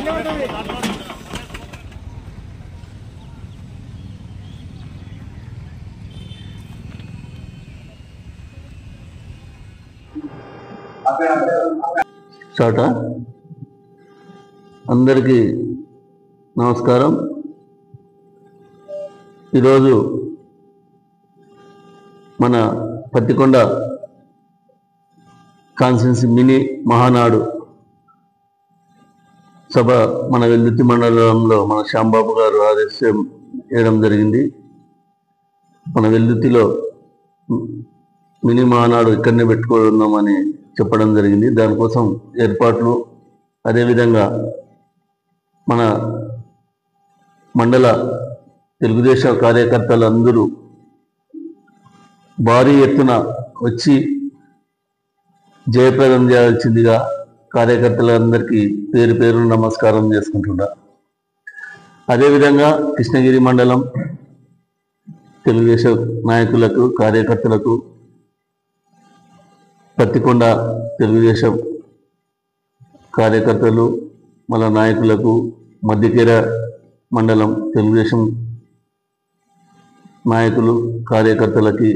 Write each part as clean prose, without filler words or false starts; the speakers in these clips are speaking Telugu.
చాట అందరికీ నమస్కారం. ఈరోజు మన పత్తికొండ కాన్స్టిట్యున్సీ మినీ మహానాడు సభ మన వెల్దుర్తి మండలంలో మన శ్యాంబాబు గారు ఆదేశం చేయడం జరిగింది. మన వెల్దుర్తిలో మినీ మహానాడు ఇక్కడనే పెట్టుకున్నామని చెప్పడం జరిగింది. దానికోసం ఏర్పాట్లు, అదేవిధంగా మన మండల తెలుగుదేశం కార్యకర్తలందరూ భారీ ఎత్తున వచ్చి జయప్రదం చేయాల్సిందిగా కార్యకర్తలందరికీ పేరు పేరు నమస్కారం చేసుకుంటున్నా. అదేవిధంగా కృష్ణగిరి మండలం తెలుగుదేశం నాయకులకు, కార్యకర్తలకు, పత్తికొండ తెలుగుదేశం కార్యకర్తలు, మన నాయకులకు, మధ్యకేర మండలం తెలుగుదేశం నాయకులు, కార్యకర్తలకి,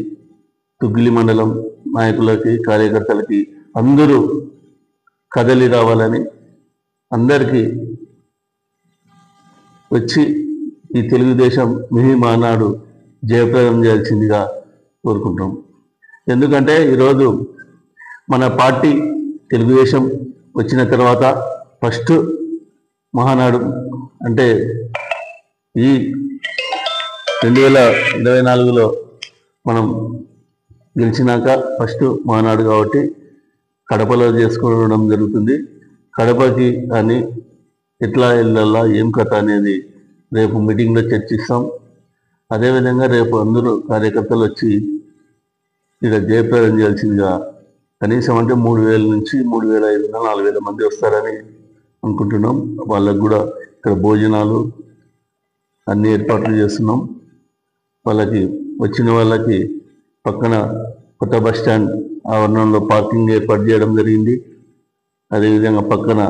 తుగ్గిలి మండలం నాయకులకి, కార్యకర్తలకి అందరూ కదలి రావాలని, అందరికీ వచ్చి ఈ తెలుగుదేశం మినీ మహానాడు జయప్రదం చేయాల్సిందిగా కోరుకుంటున్నాం. ఎందుకంటే ఈరోజు మన పార్టీ తెలుగుదేశం వచ్చిన తర్వాత ఫస్ట్ మహానాడు అంటే ఈ 2024లో మనం గెలిచినాక ఫస్ట్ మహానాడు కాబట్టి కడపలో చేసుకోవడం జరుగుతుంది. కడపకి కానీ ఎట్లా వెళ్ళాలా, ఏం కథ అనేది రేపు మీటింగ్లో చర్చిస్తాం. అదేవిధంగా రేపు అందరూ కార్యకర్తలు వచ్చి ఇక్కడ జయప్రదం చేయాల్సిందిగా, కనీసం అంటే 3,000 నుంచి 3,500 4,000 మంది వస్తారని అనుకుంటున్నాం. వాళ్ళకు కూడా ఇక్కడ భోజనాలు అన్ని ఏర్పాట్లు చేస్తున్నాం. వాళ్ళకి వచ్చిన వాళ్ళకి పక్కన కొత్త బస్ స్టాండ్ ఆవరణంలో పార్కింగ్ ఏర్పాటు చేయడం జరిగింది. అదేవిధంగా పక్కన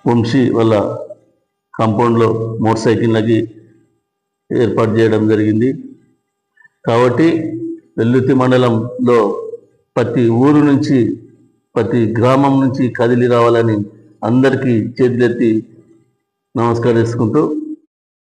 వంశీ వాళ్ళ కాంపౌండ్లో మోటార్ సైకిళ్ళకి ఏర్పాటు చేయడం జరిగింది. కాబట్టి వెల్దుర్తి మండలంలో ప్రతి ఊరు నుంచి, ప్రతి గ్రామం నుంచి కదిలి రావాలని అందరికీ చేతులెత్తి నమస్కరిస్తుంటూ